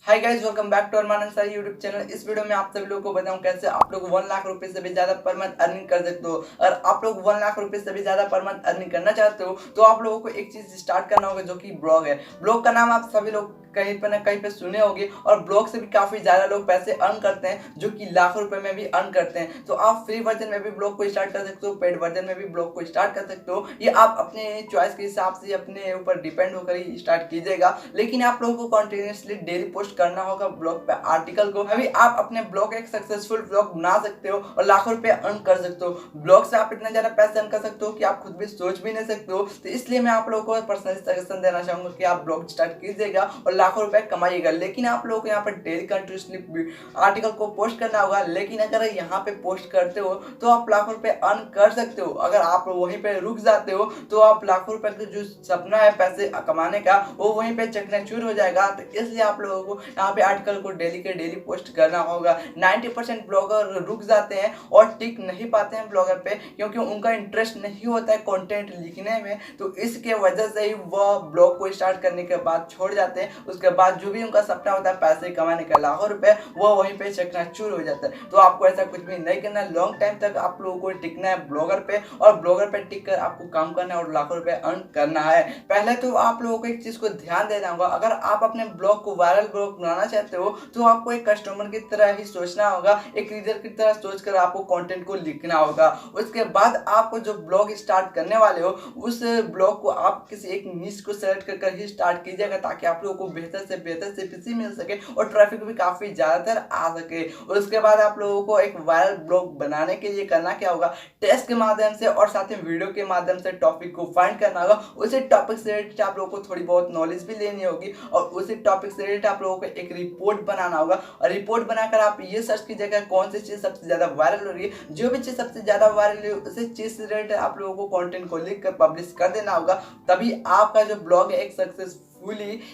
Hi guys, welcome back to Arman Sari YouTube channel. इस video में आप सभी लोगों को बताऊं कैसे आप लोग 1 लाख रुपए से भी ज्यादा पर मंथ अर्निंग कर सकते हो। और आप लोग 1 लाख रुपए से भी ज्यादा पर मंथ अर्निंग करना चाहते हो तो आप लोगों को एक चीज स्टार्ट करना होगा, जो कि ब्लॉग है। ब्लॉग का नाम आप सभी लोग कहीं पे ना कहीं पे सुने होंगे, और ब्लॉग से भी काफी ज्यादा लोग पैसे अर्न करते हैं, जो कि लाखों रुपए में भी अर्न करते हैं। तो आप फ्री वर्जन में भी ब्लॉग को स्टार्ट कर सकते हो, पेड वर्जन में भी ब्लॉग को स्टार्ट कर सकते हो। ये आप अपने चॉइस के हिसाब से अपने ऊपर डिपेंड होकर ही स्टार्ट कीजिएगा। लेकिन आप लोगों को कंटिन्यूसली डेली पोस्ट करना होगा ब्लॉग पे आर्टिकल को। अभी आप अपने ब्लॉग एक सक्सेसफुल ब्लॉग बना सकते हो और लाखों रुपए अर्न कर सकते हो। ब्लॉग से आप इतना ज्यादा पैसे अर्न कर सकते हो कि आप खुद भी सोच भी नहीं सकते हो। तो इसलिए मैं आप लोगों को पर्सनली सजेशन देना चाहूंगा कि आप ब्लॉग स्टार्ट कीजिएगा और लाखों रुपए कमाइएगा। लेकिन आप लोगों को यहाँ पर डेली कंटिन्यूसली आर्टिकल को पोस्ट करना होगा। लेकिन अगर यहाँ पे पोस्ट करते हो तो आप लाखों रुपए अर्न कर सकते हो। अगर आप वहीं पे रुक जाते हो तो आप लाखों रुपए का जो सपना है पैसे कमाने का, वो वहीं पे चकनाचूर हो जाएगा। तो इसलिए आप लोगों को यहाँ पे आर्टिकल को डेली के डेली पोस्ट करना होगा। 90% ब्लॉगर रुक जाते हैं और टिक नहीं पाते हैं ब्लॉगर पे, क्योंकि उनका इंटरेस्ट नहीं होता है कंटेंट लिखने में। तो इसके वजह से ही वह ब्लॉग को स्टार्ट करने के बाद छोड़ जाते हैं। उसके बाद जो भी उनका सपना होता है पैसे कमाने का लाखों रुपए, वो वहीं पे चकनाचूर हो जाता है। तो आपको ऐसा कुछ भी नहीं करना। लॉन्ग टाइम तक आप लोगों को टिकना है ब्लॉगर पे, और ब्लॉगर पे टिक कर आपको काम करना है और लाखों रुपए अर्न करना है। पहले तो आप लोगों को एक चीज को ध्यान देना होगा। अगर आप अपने ब्लॉग को वायरल ब्लॉग बनाना चाहते हो तो आपको एक कस्टमर की तरह ही सोचना होगा, एक रीडर की तरह सोचकर आपको कंटेंट को लिखना होगा। उसके बाद आपको जो ब्लॉग स्टार्ट करने वाले हो, उस ब्लॉग को आप किसी एक नीश को सेलेक्ट कर ही स्टार्ट कीजिएगा, ताकि आप लोगों को बेहतर से बेहतर CPC मिल सके और ट्रैफिक भी काफी ज्यादातर आ सके। उसके बाद आप लोगों को एक वायरल ब्लॉग बनाने के लिए करना क्या होगा, टेस्ट के माध्यम से और साथ में वीडियो के माध्यम से टॉपिक को फाइंड करना होगा। उसी टॉपिक से रिलेटेड आप लोगों को थोड़ी बहुत नॉलेज भी लेनी होगी, और उसी टॉपिक से रिलेटेड आप लोगों को एक रिपोर्ट बनाना होगा। और रिपोर्ट बनाकर आप ये सर्च कीजिएगा कौन सी चीज सबसे ज्यादा वायरल हो रही है। जो भी चीज सबसे ज्यादा वायरल है उसी चीज से रिलेटेड आप लोगों को कंटेंट को लिख कर पब्लिश कर देना होगा। तभी आपका जो ब्लॉग है एक सक्सेसफुली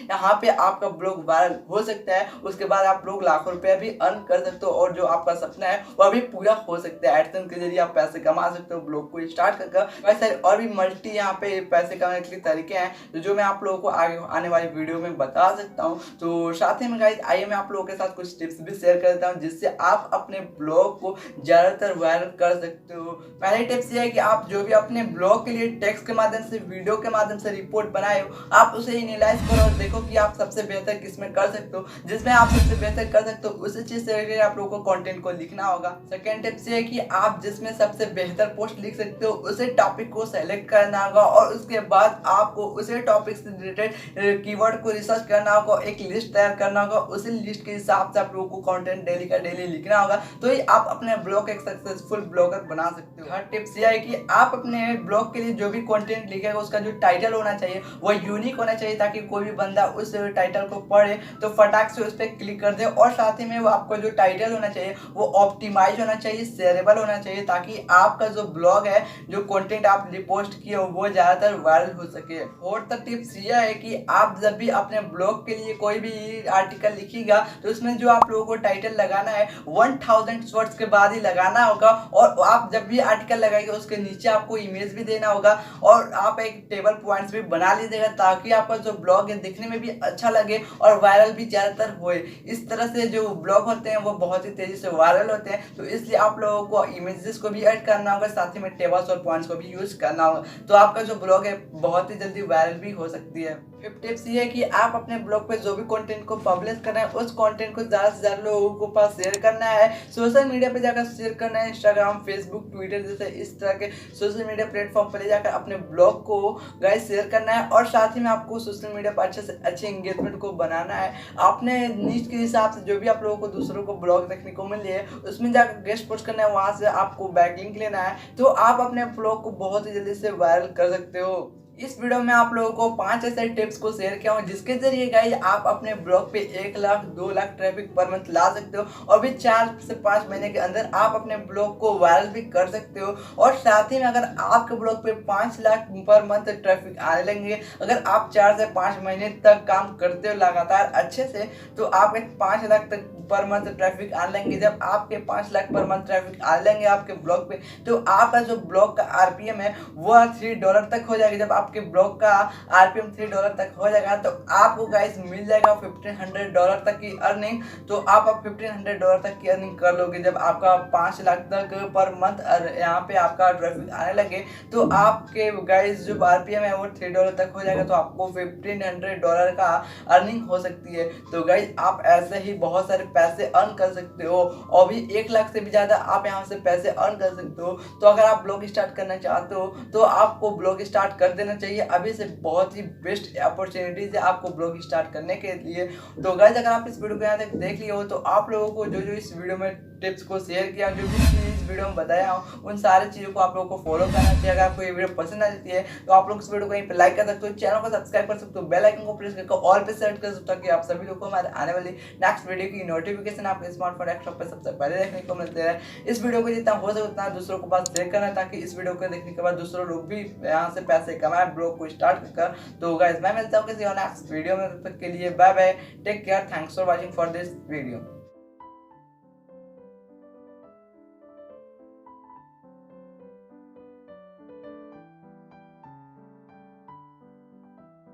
यहाँ पे आपका ब्लॉग वायरल हो सकता है। उसके बाद आप लोग लाखों रुपए भी अर्न कर सकते हो, और जो आपका सपना है वह भी पूरा हो सकता है। एडसेंस के जरिए आप पैसे कमा सकते हो ब्लॉग को स्टार्ट करके। वैसे और भी मल्टी यहाँ पे पैसे कमाने के तरीके हैं, जो मैं आप लोगों को आगे आने वाली वीडियो में बता सकता हूँ। तो साथ ही में गाइस, आइए मैं आप लोगों के साथ कुछ टिप्स भी शेयर कर देता हूँ, जिससे आप अपने ब्लॉग को ज्यादातर वायरल कर सकते हो। पहली टिप्स ये है कि आप जो भी अपने ब्लॉग के लिए टेक्स्ट के माध्यम से, वीडियो के माध्यम से रिपोर्ट बनाए हो, आप उसे एनालाइज करो और देखो कि आप सबसे बेहतर किसमें कर सकते हो। जिसमें आप सबसे बेहतर कर सकते हो उसी चीज से रिलेटेड आप लोगों को कंटेंट को लिखना होगा। सेकंड टिप्स ये है कि आप जिसमें सबसे बेहतर पोस्ट लिख सकते हो उसी टॉपिक को सेलेक्ट करना होगा, और उसके बाद आपको उसी टॉपिक से रिलेटेड कीवर्ड को रिसर्च करना होगा, एक लिस्ट तैयार करना होगा। उसी लिस्ट के हिसाब से आप लोगों को कंटेंट डेली का डेली लिखना होगा। तो ही आप अपने ब्लॉग एक सक्सेसफुल ब्लॉगर बना सकते हो। थर्ड टिप्स ये है कि आप अपने ब्लॉग के लिए जो भी कंटेंट लिखेगा उसका जो टाइटल होना चाहिए वह यूनिक होना चाहिए, ताकि कोई भी बंदा उस टाइटल को पढ़े तो फटाक से उस पर क्लिक कर दे। और साथ ही में वो आपको जो टाइटल होना चाहिए वो ऑप्टिमाइज होना चाहिए, शेयरेबल होना चाहिए, ताकि आपका जो ब्लॉग है, जो कंटेंट आप पोस्ट किए हो, वो ज्यादातर वायरल हो सके। फोर्थ टिप्स यह है कि आप जब भी अपने ब्लॉग के लिए कोई भी आर्टिकल लिखिएगा तो उसमें जो आप लोगों को टाइटल लगाना है 1000 वर्ड्स के बाद ही लगाना होगा। और आप जब भी आर्टिकल लगाएंगे उसके नीचे आपको इमेज भी देना होगा, और आप एक टेबल पॉइंट्स भी बना लीजिएगा, ताकि आपका जो ब्लॉग है दिखने में भी अच्छा लगे और वायरल भी ज्यादातर होए। इस तरह से जो ब्लॉग होते हैं वो बहुत ही तेजी से वायरल होते हैं। तो इसलिए आप लोगों को इमेजेस को भी ऐड करना होगा, साथ ही में टेबल्स और पॉइंट्स को भी यूज करना होगा। तो आपका जो ब्लॉग है बहुत ही जल्दी वायरल भी हो सकती है। फिफ्थ टिप्स ये है कि आप अपने ब्लॉग पे जो भी कंटेंट को पब्लिश कर रहे हैं उस कंटेंट को ज्यादा से ज्यादा लोगों को पास शेयर करना है। सोशल मीडिया पे जाकर शेयर करना है, इंस्टाग्राम, फेसबुक, ट्विटर जैसे इस तरह के सोशल मीडिया प्लेटफॉर्म पर ले जाकर अपने ब्लॉग को गाइस शेयर करना है। और साथ ही में आपको सोशल मीडिया पर अच्छे से अच्छे एंगेजमेंट को बनाना है। आपने नीच के हिसाब से जो भी आप लोगों को दूसरों को ब्लॉग देखने को मिल है उसमें जाकर गेस्ट पोस्ट करना है, वहां से आपको बैकलिंक लेना है। तो आप अपने ब्लॉग को बहुत ही जल्दी से वायरल कर सकते हो। इस वीडियो में आप लोगों को 5 ऐसे टिप्स को शेयर किया हूँ, जिसके जरिए गाइस आप अपने ब्लॉग पे 1 lakh 2 lakh traffic per month ला सकते हो, और भी 4 से 5 महीने के अंदर आप अपने ब्लॉग को वायरल भी कर सकते हो। और साथ ही में अगर आपके ब्लॉग पे 5 लाख पर मंथ ट्रैफिक आने लगेंगे, अगर आप 4 से 5 महीने तक काम करते हो लगातार अच्छे से, तो आप एक 5 लाख तक पर मंथ ट्रैफिक आने लगेंगे। जब आपके 5 लाख पर मंथ ट्रैफिक आने लगेंगे आपके ब्लॉग पे, तो आपका जो ब्लॉग का RPM है वो $3 तक हो जाएगा। जब आप आपके ब्लॉग का आरपीएम $3 तक हो जाएगा तो आपको गाइस मिल जाएगा $1500 तक की अर्निंग। तो आप अब $1500 तक की अर्निंग कर लोगे जब आपका 5 लाख तक पर मंथ यहाँ पे आपका ट्रैफिक आने लगे। तो आपके गाइस जो आरपीएम है वो $3 तक हो जाएगा, तो आपको $1500 का अर्निंग हो सकती है। तो गाइस आप ऐसे ही बहुत सारे पैसे अर्न कर सकते हो और भी 1 लाख से भी ज़्यादा आप यहाँ से पैसे अर्न कर सकते हो। तो अगर आप ब्लॉग स्टार्ट करना चाहते हो तो आपको ब्लॉग स्टार्ट कर देना चाहिए, अभी से बहुत ही बेस्ट अपॉर्चुनिटीज है आपको ब्लॉग स्टार्ट करने के लिए। तो गाइस अगर आप इस वीडियो को यहाँ तक देख लिए हो तो आप लोगों को जो जो इस वीडियो में टिप्स को शेयर किया, जो भी इस वीडियो में बताया हूँ, उन सारी चीज़ों को आप लोगों को फॉलो करना चाहिए। अगर आपको ये वीडियो पसंद आ जाती है तो आप लोग इस वीडियो को यहीं पे लाइक कर सकते हो, चैनल को सब्सक्राइब कर सकते हो, बेल आइकन को प्रेस करके ऑल पे सेट कर सकते हो ताकि आप सभी लोगों को हमारे आने वाली नेक्स्ट वीडियो की नोटिफिकेशन आपके स्मार्टफोन डेस्कटॉप पर सबसे पहले देखने को मिलते हैं। इस वीडियो को जितना हो सके उतना दूसरों को पास शेयर करना ताकि इस वीडियो को देखने के बाद दूसरों लोग भी यहाँ से पैसे कमाए ब्लॉग को स्टार्ट कर। तो गाइस मैं मिलता हूँ किसी और नेक्स्ट वीडियो में, तब तक के लिए bye bye, take care, thanks for watching for this video.